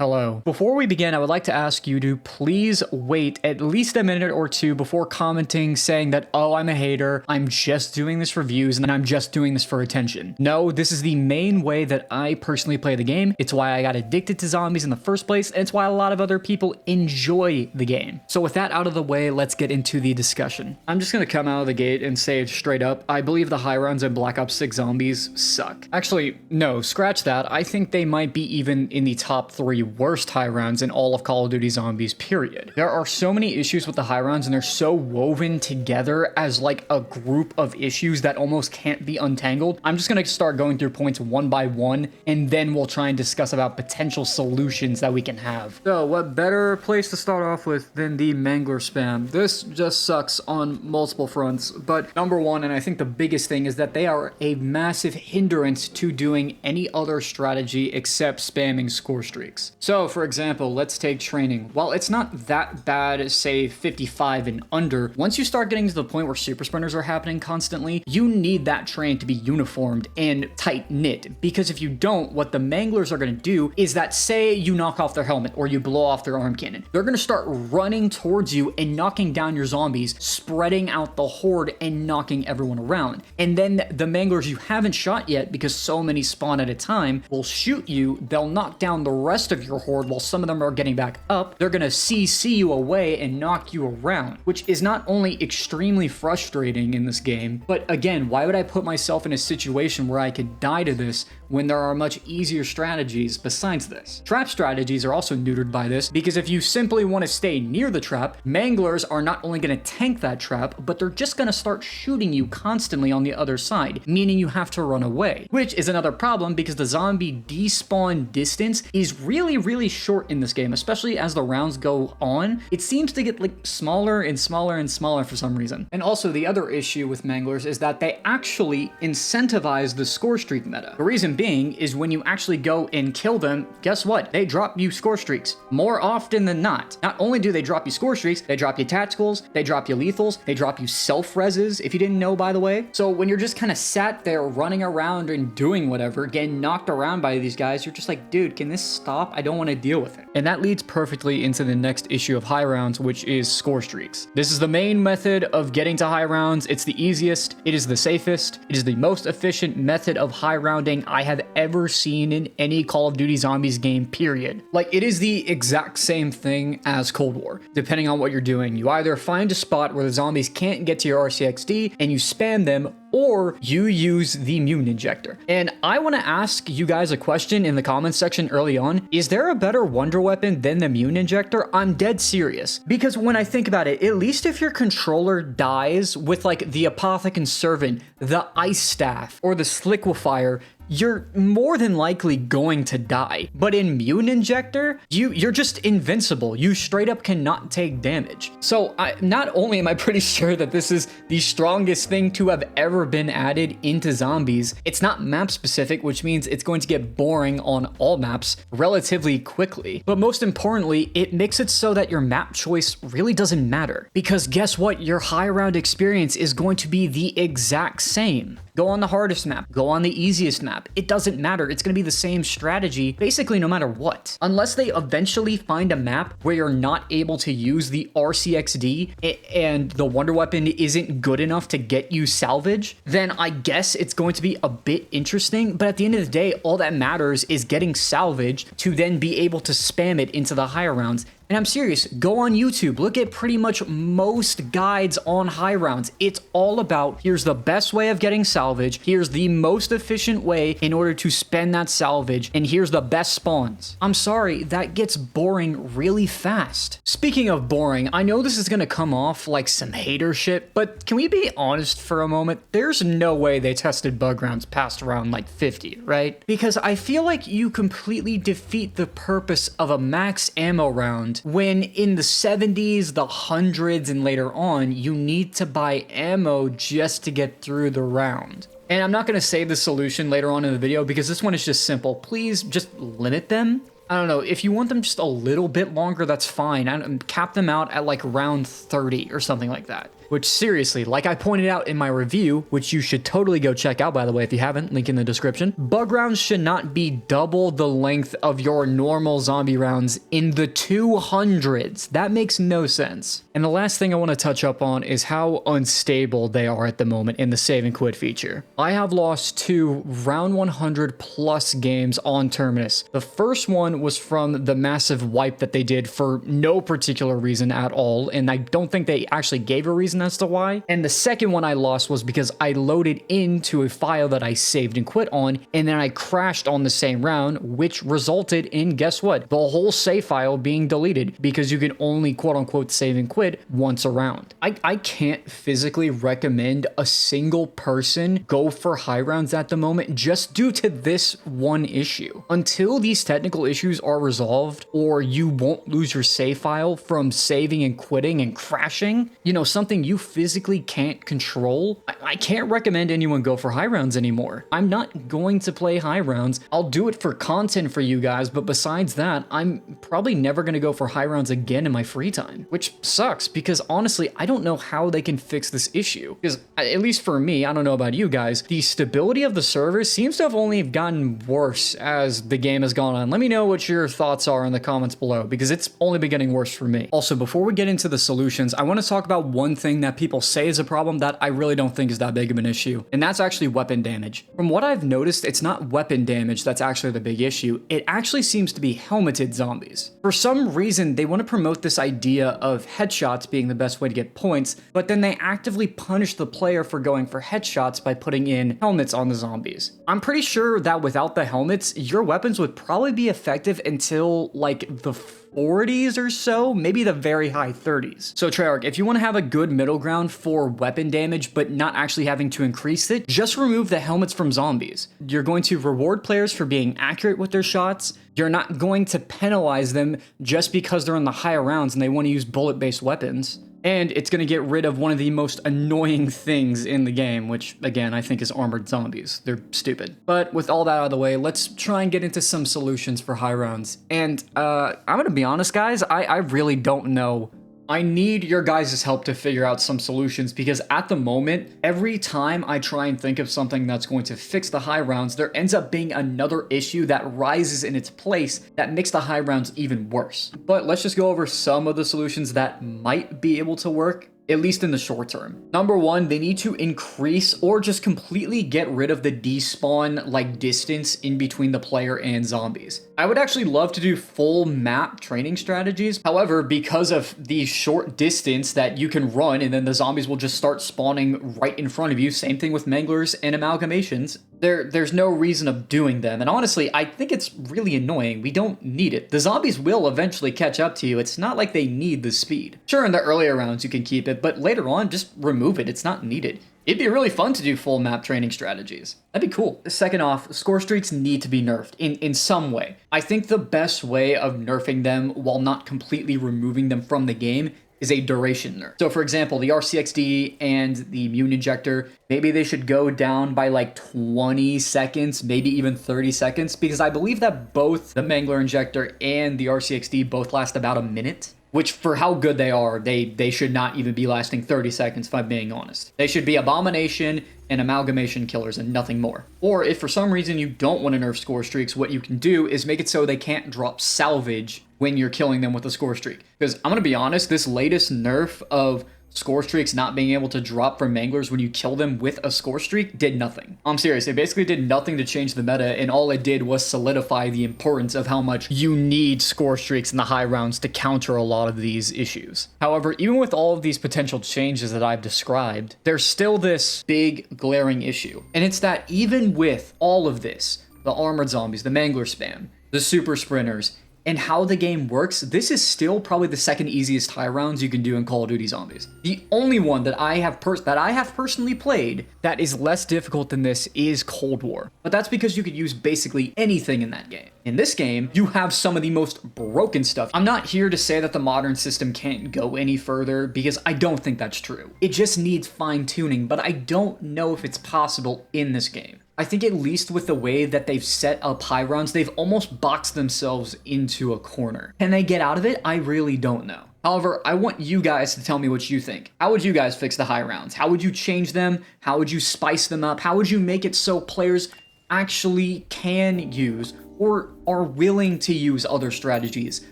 Hello. Before we begin, I would like to ask you to please wait at least a minute or two before commenting saying that, oh, I'm a hater, I'm just doing this for views, and I'm just doing this for attention. No, this is the main way that I personally play the game. It's why I got addicted to zombies in the first place, and it's why a lot of other people enjoy the game. So with that out of the way, let's get into the discussion. I'm just gonna come out of the gate and say it straight up, I believe the high rounds in Black Ops 6 Zombies suck. Actually, no, scratch that. I think they might be even in the top 3 worst high rounds in all of Call of Duty Zombies, period. There are so many issues with the high rounds, and they're so woven together as like a group of issues that almost can't be untangled. I'm just gonna start going through points one by one, and then we'll try and discuss about potential solutions that we can have. So what better place to start off with than the Mangler spam? This just sucks on multiple fronts, but number one, and I think the biggest thing, is that they are a massive hindrance to doing any other strategy except spamming score streaks. So, for example, let's take training. While it's not that bad, say 55 and under, once you start getting to the point where super sprinters are happening constantly, you need that train to be uniformed and tight-knit, because if you don't, what the Manglers are going to do is that, say you knock off their helmet or you blow off their arm cannon, they're going to start running towards you and knocking down your zombies, spreading out the horde and knocking everyone around. And then the Manglers you haven't shot yet, because so many spawn at a time, will shoot you, they'll knock down the rest of your horde while some of them are getting back up. They're gonna CC you away and knock you around, which is not only extremely frustrating in this game, but again, why would I put myself in a situation where I could die to this when there are much easier strategies besides this? Trap strategies are also neutered by this, because if you simply want to stay near the trap, Manglers are not only going to tank that trap, but they're just going to start shooting you constantly on the other side, meaning you have to run away, which is another problem because the zombie despawn distance is really short in this game, especially as the rounds go on. It seems to get like smaller and smaller and smaller for some reason. And also the other issue with Manglers is that they actually incentivize the score streak meta. The reason being is when you actually go and kill them, guess what? They drop you score streaks more often than not. Not only do they drop you score streaks, they drop you tacticals, they drop you lethals, they drop you self-reses, if you didn't know, by the way. So when you're just kind of sat there running around and doing whatever, getting knocked around by these guys, you're just like, dude, can this stop? I don't want to deal with it. And that leads perfectly into the next issue of high rounds, which is score streaks. This is the main method of getting to high rounds. It's the easiest, it is the safest, it is the most efficient method of high rounding I have ever seen in any Call of Duty Zombies game, period. Like, it is the exact same thing as Cold War, depending on what you're doing. You either find a spot where the zombies can't get to your RCXD and you spam them, or you use the Immune Injector. And I want to ask you guys a question in the comments section early on. Is there a better wonder weapon than the Immune Injector? I'm dead serious. Because when I think about it, at least if your controller dies with like the Apothecant Servant, the Ice Staff, or the Sliquifier, you're more than likely going to die. But in Immune Injector, you're just invincible. You straight up cannot take damage. So not only am I pretty sure that this is the strongest thing to have ever been added into zombies, it's not map specific, which means it's going to get boring on all maps relatively quickly. But most importantly, it makes it so that your map choice really doesn't matter. Because guess what? Your high round experience is going to be the exact same. Go on the hardest map, go on the easiest map. It doesn't matter. It's going to be the same strategy, basically no matter what. Unless they eventually find a map where you're not able to use the RCXD and the wonder weapon isn't good enough to get you salvage, then I guess it's going to be a bit interesting. But at the end of the day, all that matters is getting salvage to then be able to spam it into the higher rounds. And I'm serious, go on YouTube, look at pretty much most guides on high rounds. It's all about, here's the best way of getting salvage, here's the most efficient way in order to spend that salvage, and here's the best spawns. I'm sorry, that gets boring really fast. Speaking of boring, I know this is gonna come off like some hater shit, but can we be honest for a moment? There's no way they tested bug rounds past around like 50, right? Because I feel like you completely defeat the purpose of a max ammo round when in the 70s, the hundreds, and later on, you need to buy ammo just to get through the round. And I'm not going to say the solution later on in the video because this one is just simple. Please just limit them. I don't know, if you want them just a little bit longer, that's fine. Cap them out at like round 30 or something like that. which seriously, like I pointed out in my review, which you should totally go check out by the way if you haven't, link in the description, bug rounds should not be double the length of your normal zombie rounds in the 200s. That makes no sense. And the last thing I want to touch up on is how unstable they are at the moment in the save and quit feature. I have lost 2 round 100 plus games on Terminus. The first one was from the massive wipe that they did for no particular reason at all, and I don't think they actually gave a reason as to why. And the second one I lost was because I loaded into a file that I saved and quit on, and then I crashed on the same round, which resulted in, guess what? The whole save file being deleted because you can only quote unquote save and quit once a round. I can't physically recommend a single person go for high rounds at the moment just due to this one issue. Until these technical issues are resolved, or you won't lose your save file from saving and quitting and crashing, you know, something you physically can't control, I can't recommend anyone go for high rounds anymore. I'm not going to play high rounds. I'll do it for content for you guys, but besides that, I'm probably never going to go for high rounds again in my free time, which sucks because honestly, I don't know how they can fix this issue. Because at least for me, I don't know about you guys, the stability of the server seems to have only gotten worse as the game has gone on. Let me know what your thoughts are in the comments below because it's only been getting worse for me. Also, before we get into the solutions, I want to talk about one thing that people say is a problem that I really don't think is that big of an issue, and that's actually weapon damage. From what I've noticed, it's not weapon damage that's actually the big issue. It actually seems to be helmeted zombies. For some reason, they want to promote this idea of headshots being the best way to get points, but then they actively punish the player for going for headshots by putting in helmets on the zombies. I'm pretty sure that without the helmets, your weapons would probably be effective until like the 40s or so, maybe the very high 30s. So Treyarch, if you want to have a good middle ground for weapon damage, but not actually having to increase it, just remove the helmets from zombies. You're going to reward players for being accurate with their shots. You're not going to penalize them just because they're in the higher rounds and they want to use bullet-based weapons. And it's going to get rid of one of the most annoying things in the game, which, again, I think is armored zombies. They're stupid. But with all that out of the way, let's try and get into some solutions for high rounds. And I'm going to be honest, guys, I really don't know. I need your guys' help to figure out some solutions because at the moment, every time I try and think of something that's going to fix the high rounds, there ends up being another issue that rises in its place that makes the high rounds even worse. But let's just go over some of the solutions that might be able to work, at least in the short term. Number one, they need to increase or just completely get rid of the despawn like distance in between the player and zombies. I would actually love to do full map training strategies. However, because of the short distance that you can run and then the zombies will just start spawning right in front of you, same thing with manglers and amalgamations, there's no reason of doing them. And honestly, I think it's really annoying. We don't need it. The zombies will eventually catch up to you. It's not like they need the speed. Sure, in the earlier rounds you can keep it, but later on, just remove it. It's not needed. It'd be really fun to do full map training strategies. That'd be cool. Second off, score streaks need to be nerfed in some way. I think the best way of nerfing them while not completely removing them from the game is a duration nerf. So for example, the RCXD and the Immune Injector, maybe they should go down by like 20 seconds, maybe even 30 seconds, because I believe that both the Mangler Injector and the RCXD both last about a minute. Which, for how good they are, they should not even be lasting 30 seconds, if I'm being honest. They should be Abomination and Amalgamation killers and nothing more. Or if for some reason you don't want to nerf score streaks, what you can do is make it so they can't drop salvage when you're killing them with a score streak. Because I'm going to be honest, this latest nerf of score streaks not being able to drop from manglers when you kill them with a score streak did nothing. I'm serious, it basically did nothing to change the meta, and all it did was solidify the importance of how much you need score streaks in the high rounds to counter a lot of these issues. However, even with all of these potential changes that I've described, there's still this big glaring issue. And it's that even with all of this, the armored zombies, the mangler spam, the super sprinters, and how the game works, this is still probably the second easiest high rounds you can do in Call of Duty Zombies. The only one that I have personally played that is less difficult than this is Cold War. But that's because you could use basically anything in that game. In this game, you have some of the most broken stuff. I'm not here to say that the modern system can't go any further because I don't think that's true. It just needs fine-tuning, but I don't know if it's possible in this game. I think at least with the way that they've set up high rounds, they've almost boxed themselves into a corner. Can they get out of it? I really don't know. However, I want you guys to tell me what you think. How would you guys fix the high rounds? How would you change them? How would you spice them up? How would you make it so players actually can use or are willing to use other strategies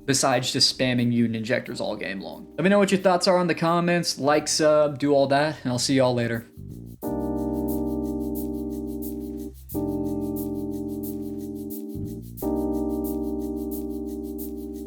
besides just spamming mutant injectors all game long? Let me know what your thoughts are in the comments, like, sub, do all that, and I'll see y'all later.